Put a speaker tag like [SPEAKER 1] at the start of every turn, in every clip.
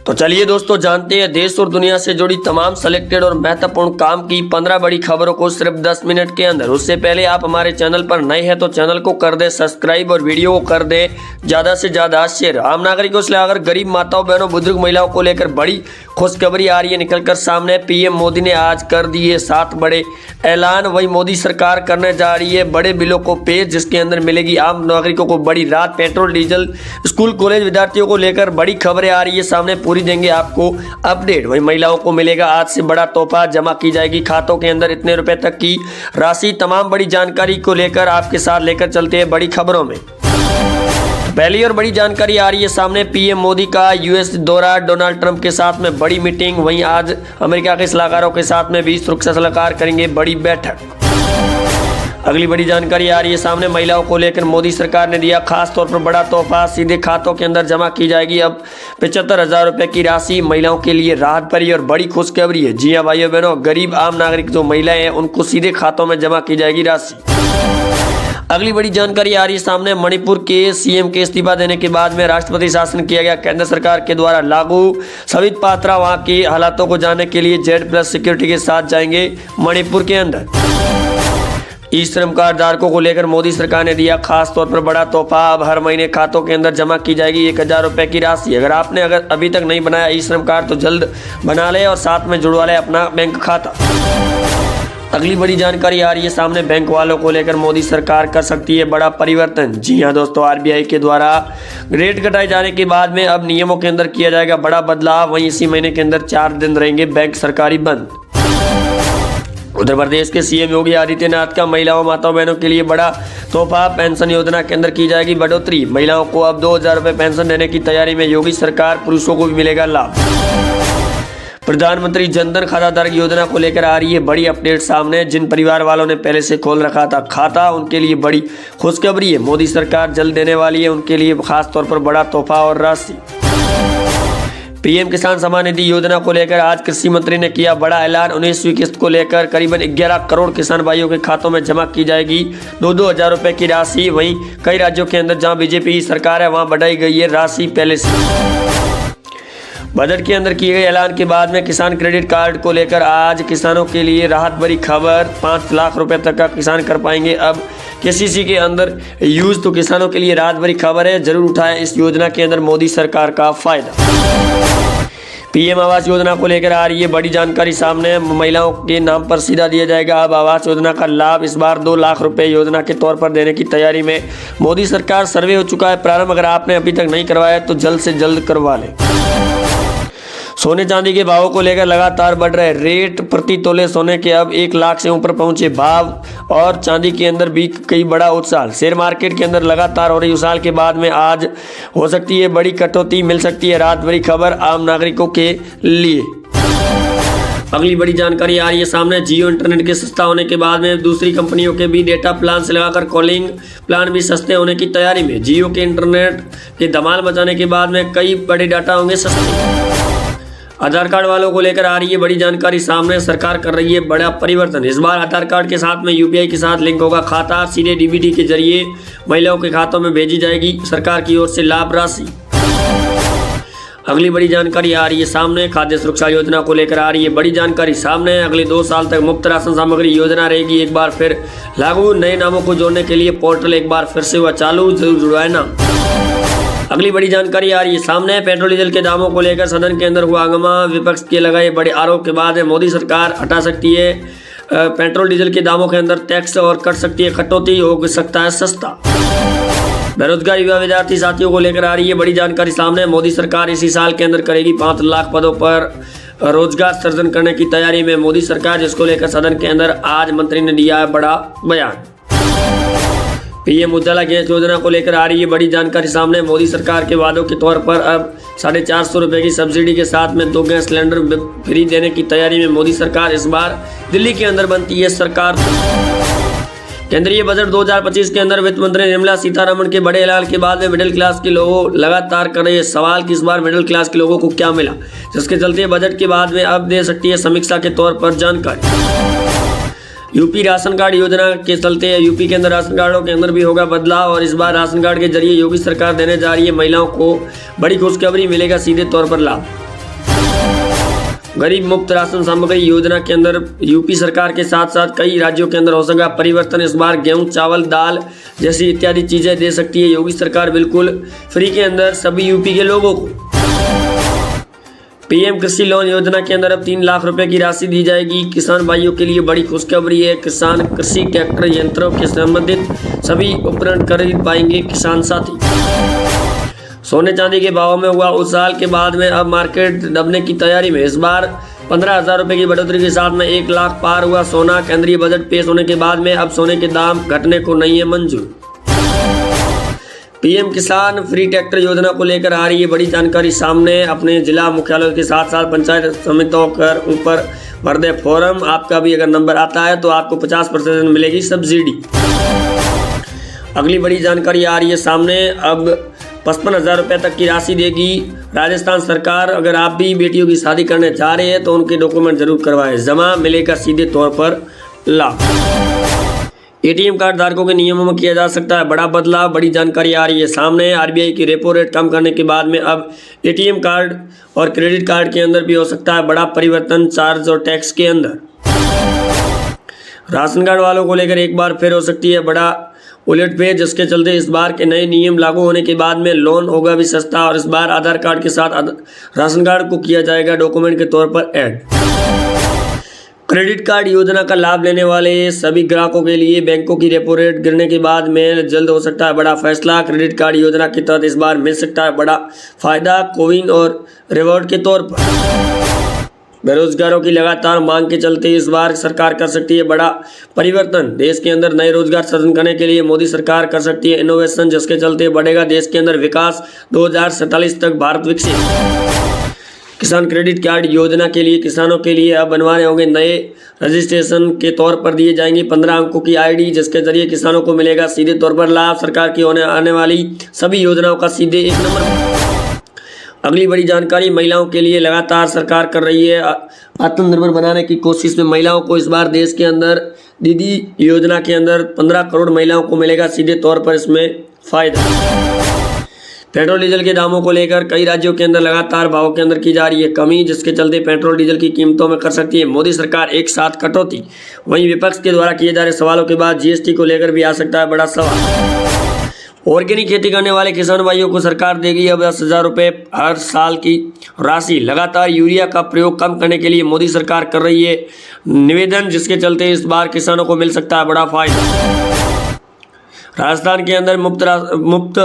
[SPEAKER 1] तो चलिए दोस्तों जानते हैं देश और दुनिया से जुड़ी तमाम सिलेक्टेड और महत्वपूर्ण काम की 15 बड़ी खबरों को सिर्फ 10 मिनट के अंदर। उससे पहले आप हमारे चैनल पर नए हैं तो चैनल को कर दे सब्सक्राइब और वीडियो को कर दे ज्यादा से ज्यादा शेयर। आम नागरिकों से लेकर गरीब माताओं बहनों बुजुर्ग महिलाओं को लेकर बड़ी खुशखबरी आ रही है निकलकर सामने। पीएम मोदी ने आज कर दिए 7 बड़े ऐलान। वही मोदी सरकार करने जा रही है बड़े बिलों को पेश, जिसके अंदर मिलेगी आम नागरिकों को बड़ी राहत। पेट्रोल डीजल स्कूल कॉलेज विद्यार्थियों को लेकर बड़ी खबरें आ रही है सामने, पूरी देंगे आपको अपडेट। वही महिलाओं को मिलेगा आज से बड़ा तोहफा, जमा की जाएगी खातों के अंदर इतने रुपए तक की राशि। तमाम बड़ी जानकारी को लेकर आपके साथ लेकर चलते हैं बड़ी खबरों में। पहली और बड़ी जानकारी आ रही है सामने, पीएम मोदी का यूएस दौरा, डोनाल्ड ट्रंप के साथ में बड़ी मीटिंग। वहीं आज अमेरिका के सलाहकारों के साथ में भी सुरक्षा सलाहकार करेंगे बड़ी बैठक। अगली बड़ी जानकारी आ रही है सामने, महिलाओं को लेकर मोदी सरकार ने दिया खास तौर पर बड़ा तोहफा, सीधे खातों के अंदर जमा की जाएगी अब 75,000 रुपए की राशि। महिलाओं के लिए राहत भरी और बड़ी खुशखबरी है। जी हाँ भाइयों बहनों, गरीब आम नागरिक जो महिलाएं हैं उनको सीधे खातों में जमा की जाएगी राशि। अगली बड़ी जानकारी आ रही है सामने, मणिपुर के सीएम के इस्तीफा देने के बाद में राष्ट्रपति शासन किया गया केंद्र सरकार के द्वारा लागू। सवित पात्रा वहां के हालातों को जानने के लिए Z+ सिक्योरिटी के साथ जाएंगे मणिपुर के अंदर। ई श्रम कार्ड धारकों को लेकर मोदी सरकार ने दिया खास तौर पर बड़ा तोहफा। अब हर महीने खातों के अंदर जमा की जाएगी 1,000 रुपए की राशि। अगर आपने अभी तक नहीं बनाया ई श्रम कार्ड तो जल्द बना ले और साथ में जुड़वा ले अपना बैंक खाता। अगली बड़ी जानकारी आ रही है सामने, बैंक वालों को लेकर मोदी सरकार कर सकती है बड़ा परिवर्तन। जी हाँ दोस्तों, RBI के द्वारा रेट घटाए जाने के बाद में अब नियमों के अंदर किया जाएगा बड़ा बदलाव। वहीं इसी महीने के अंदर 4 दिन रहेंगे बैंक सरकारी बंद। उत्तर प्रदेश के सीएम योगी आदित्यनाथ का महिलाओं माताओं बहनों के लिए बड़ा तोहफा, पेंशन योजना के अंदर की जाएगी बढ़ोतरी। महिलाओं को अब 2,000 रुपए पेंशन देने की तैयारी में योगी सरकार, पुरुषों को भी मिलेगा लाभ। प्रधानमंत्री जनधन खाता धारक योजना को लेकर आ रही है बड़ी अपडेट सामने। जिन परिवार वालों ने पहले से खोल रखा था खाता उनके लिए बड़ी खुशखबरी है, मोदी सरकार जल्द देने वाली है उनके लिए खास तौर पर बड़ा तोहफा और राशि। पीएम किसान सम्मान निधि योजना को लेकर आज कृषि मंत्री ने किया बड़ा ऐलान। 19वीं किस्त को लेकर करीबन 11 करोड़ किसान भाइयों के खातों में जमा की जाएगी 2-2 हज़ार रुपए की राशि। वहीं कई राज्यों के अंदर जहां बीजेपी सरकार है वहां बढ़ाई गई है राशि पहले से। बजट के अंदर किए गए ऐलान के बाद में किसान क्रेडिट कार्ड को लेकर आज किसानों के लिए राहत भरी खबर। 5 लाख रुपए तक का किसान कर पाएंगे अब KCC के अंदर यूज। तो किसानों के लिए राहत भरी खबर है, जरूर उठाएं इस योजना के अंदर मोदी सरकार का फायदा। पीएम आवास योजना को लेकर आ रही है बड़ी जानकारी सामने, महिलाओं के नाम पर सीधा दिया जाएगा अब आवास योजना का लाभ। इस बार 2 लाख रुपए योजना के तौर पर देने की तैयारी में मोदी सरकार। सर्वे हो चुका है प्रारंभ, अगर आपने अभी तक नहीं करवाया तो जल्द से जल्द करवा लें। सोने चांदी के भावों को लेकर लगातार बढ़ रहे रेट, प्रति तोले सोने के अब 1 लाख से ऊपर पहुंचे भाव और चांदी के अंदर भी कई बड़ा उत्साह। शेयर मार्केट के अंदर लगातार हो रही उछाल के बाद में आज हो सकती है बड़ी कटौती, मिल सकती है राहत भरी खबर आम नागरिकों के लिए। अगली बड़ी जानकारी आ रही है सामने, जियो इंटरनेट के सस्ता होने के बाद में दूसरी कंपनियों के भी डेटा प्लान से लगाकर कॉलिंग प्लान भी सस्ते होने की तैयारी में। जियो के इंटरनेट के धमाल मचाने के बाद में कई बड़े डाटा होंगे सस्ते। आधार कार्ड वालों को लेकर आ रही है बड़ी जानकारी सामने, सरकार कर रही है बड़ा परिवर्तन। इस बार आधार कार्ड के साथ में UPI के साथ लिंक होगा खाता, सीधे DBT के जरिए महिलाओं के खातों में भेजी जाएगी सरकार की ओर से लाभ राशि। अगली बड़ी जानकारी आ रही है सामने, खाद्य सुरक्षा योजना को लेकर आ रही है बड़ी जानकारी सामने। अगले 2 साल तक मुफ्त राशन सामग्री योजना रहेगी एक बार फिर लागू। नए नामों को जोड़ने के लिए पोर्टल एक बार फिर से हुआ चालू, जरूर जुड़वाए नाम। अगली बड़ी जानकारी आ रही है सामने, पेट्रोल डीजल के दामों को लेकर सदन के अंदर हुआ हंगामा। विपक्ष के लगाए बड़े आरोप के बाद मोदी सरकार हटा सकती है पेट्रोल डीजल के दामों के अंदर टैक्स और कर सकती है कटौती, हो सकता है सस्ता। बेरोजगार युवा विद्यार्थी साथियों को लेकर आ रही है बड़ी जानकारी सामने, मोदी सरकार इसी साल के अंदर करेगी 5 लाख पदों पर रोजगार सृजन करने की तैयारी में मोदी सरकार, जिसको लेकर सदन के अंदर आज मंत्री ने दिया है बड़ा बयान। पीएम उज्ज्वला गैस योजना को लेकर आ रही है बड़ी जानकारी सामने, मोदी सरकार के वादों के तौर पर अब 450 रुपए की सब्सिडी के साथ में 2 गैस सिलेंडर फ्री देने की तैयारी में मोदी सरकार। इस बार दिल्ली के अंदर बनती है सरकार। केंद्रीय बजट 2025 के अंदर वित्त मंत्री निर्मला सीतारमण के बड़े ऐलान के बाद में मिडिल क्लास के लोगों लगातार कर रहे सवाल कि इस बार मिडिल क्लास के लोगों को क्या मिला, जिसके चलते बजट के बाद में अब दे सकती है समीक्षा के तौर पर जानकारी। यूपी राशन कार्ड योजना के चलते यूपी के अंदर राशन कार्डों के अंदर भी होगा बदलाव और इस बार राशन कार्ड के जरिए योगी सरकार देने जा रही है महिलाओं को बड़ी खुशखबरी, मिलेगा सीधे तौर पर लाभ। गरीब मुफ्त राशन सामग्री योजना के अंदर यूपी सरकार के साथ साथ कई राज्यों के अंदर हो सका परिवर्तन। इस बार गेहूं, चावल, दाल जैसी इत्यादि चीजें दे सकती है योगी सरकार बिल्कुल फ्री के अंदर सभी यूपी के लोगों को। पीएम कृषि लोन योजना के अंदर अब 3 लाख रुपए की राशि दी जाएगी। किसान भाइयों के लिए बड़ी खुशखबरी है। किसान कृषि ट्रैक्टर यंत्रों के संबंधित सभी उपकरण खरीद पाएंगे किसान साथी। सोने चांदी के भावों में हुआ उछाल के बाद में अब मार्केट दबने की तैयारी में। इस बार 15,000 रुपए की बढ़ोतरी के साथ में 1 लाख पार हुआ सोना। केंद्रीय बजट पेश होने के बाद में अब सोने के दाम घटने को नहीं है मंजूर। पीएम किसान फ्री ट्रैक्टर योजना को लेकर आ रही है बड़ी जानकारी सामने। अपने जिला मुख्यालयों के साथ साथ पंचायत समितियों कर ऊपर भर दे फॉर्म। आपका भी अगर नंबर आता है तो आपको 50% मिलेगी सब्सिडी। अगली बड़ी जानकारी आ रही है सामने। अब 55,000 रुपये तक की राशि देगी राजस्थान सरकार। अगर आप भी बेटियों की शादी करने जा रहे हैं तो उनके डॉक्यूमेंट जरूर करवाएं, जमा मिलेगा सीधे तौर पर लाभ। एटीएम कार्ड धारकों के नियमों में किया जा सकता है बड़ा बदलाव। बड़ी जानकारी आ रही है सामने। आरबीआई की रेपो रेट कम करने के बाद में अब एटीएम कार्ड और क्रेडिट कार्ड के अंदर भी हो सकता है बड़ा परिवर्तन, चार्ज और टैक्स के अंदर। राशन कार्ड वालों को लेकर एक बार फिर हो सकती है बड़ा उलटफेर, जिसके चलते इस बार के नए नियम लागू होने के बाद में लोन होगा भी सस्ता। और इस बार आधार कार्ड के साथ राशन कार्ड को किया जाएगा डॉक्यूमेंट के तौर पर ऐड। क्रेडिट कार्ड योजना का लाभ लेने वाले सभी ग्राहकों के लिए बैंकों की रेपो रेट गिरने के बाद में जल्द हो सकता है बड़ा फैसला। क्रेडिट कार्ड योजना के तहत इस बार मिल सकता है बड़ा फायदा कोविन और रिवॉर्ड के तौर पर। बेरोजगारों की लगातार मांग के चलते इस बार सरकार कर सकती है बड़ा परिवर्तन। देश के अंदर नए रोजगार सृजन करने के लिए मोदी सरकार कर सकती है इनोवेशन, जिसके चलते बढ़ेगा देश के अंदर विकास। 2047 तक भारत विकसित। किसान क्रेडिट कार्ड योजना के लिए किसानों के लिए अब बनवाने होंगे नए रजिस्ट्रेशन के तौर पर दिए जाएंगे 15 अंकों की आईडी, जिसके जरिए किसानों को मिलेगा सीधे तौर पर लाभ। सरकार की आने वाली सभी योजनाओं का सीधे 1 नंबर। अगली बड़ी जानकारी महिलाओं के लिए लगातार सरकार कर रही है आत्मनिर्भर बनाने की कोशिश में। महिलाओं को इस बार देश के अंदर दीदी योजना के अंदर 15 करोड़ महिलाओं को मिलेगा सीधे तौर पर इसमें फायदा। पेट्रोल डीजल के दामों को लेकर कई राज्यों के अंदर लगातार भावों के अंदर की जा रही है कमी, जिसके चलते पेट्रोल डीजल की कीमतों में कर सकती है मोदी सरकार एक साथ कटौती। वहीं विपक्ष के द्वारा किए जा रहे सवालों के बाद जीएसटी को लेकर भी आ सकता है बड़ा सवाल। ऑर्गेनिक खेती करने वाले किसान भाइयों को सरकार देगी अब 10,000 रुपये हर साल की राशि। लगातार यूरिया का प्रयोग कम करने के लिए मोदी सरकार कर रही है निवेदन, जिसके चलते इस बार किसानों को मिल सकता है बड़ा फायदा। राजस्थान के अंदर मुफ्त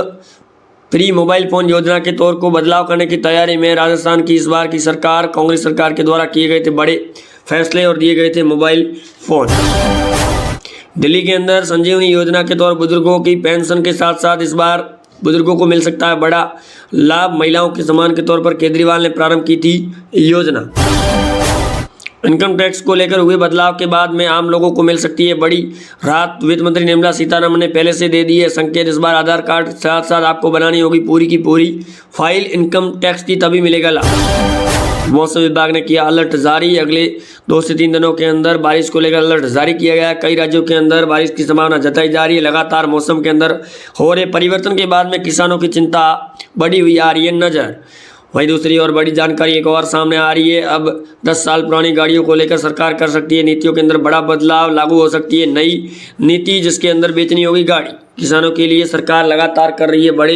[SPEAKER 1] फ्री मोबाइल फोन योजना के तौर को बदलाव करने की तैयारी में राजस्थान की इस बार की सरकार। कांग्रेस सरकार के द्वारा किए गए थे बड़े फैसले और दिए गए थे मोबाइल फोन। दिल्ली के अंदर संजीवनी योजना के तौर बुजुर्गों की पेंशन के साथ साथ इस बार बुजुर्गों को मिल सकता है बड़ा लाभ। महिलाओं के सम्मान के तौर पर केजरीवाल ने प्रारंभ की थी योजना। इनकम टैक्स को लेकर हुए बदलाव के बाद में आम लोगों को मिल सकती है बड़ी राहत। वित्त मंत्री निर्मला सीतारमण ने पहले से दे दी है संकेत। इस बार आधार कार्ड साथ साथ आपको बनानी होगी पूरी की पूरी फाइल इनकम टैक्स की, तभी मिलेगा लाभ। मौसम विभाग ने किया अलर्ट जारी। अगले 2 से 3 दिनों के अंदर बारिश को लेकर अलर्ट जारी किया गया है। कई राज्यों के अंदर बारिश की संभावना जताई जा रही है। लगातार मौसम के अंदर हो रहे परिवर्तन के बाद में किसानों की चिंता बढ़ी हुई आ रही है नजर। वहीं दूसरी और बड़ी जानकारी एक और सामने आ रही है। अब 10 साल पुरानी गाड़ियों को लेकर सरकार कर सकती है नीतियों के अंदर बड़ा बदलाव। लागू हो सकती है नई नीति, जिसके अंदर बेचनी होगी गाड़ी। किसानों के लिए सरकार लगातार कर रही है बड़े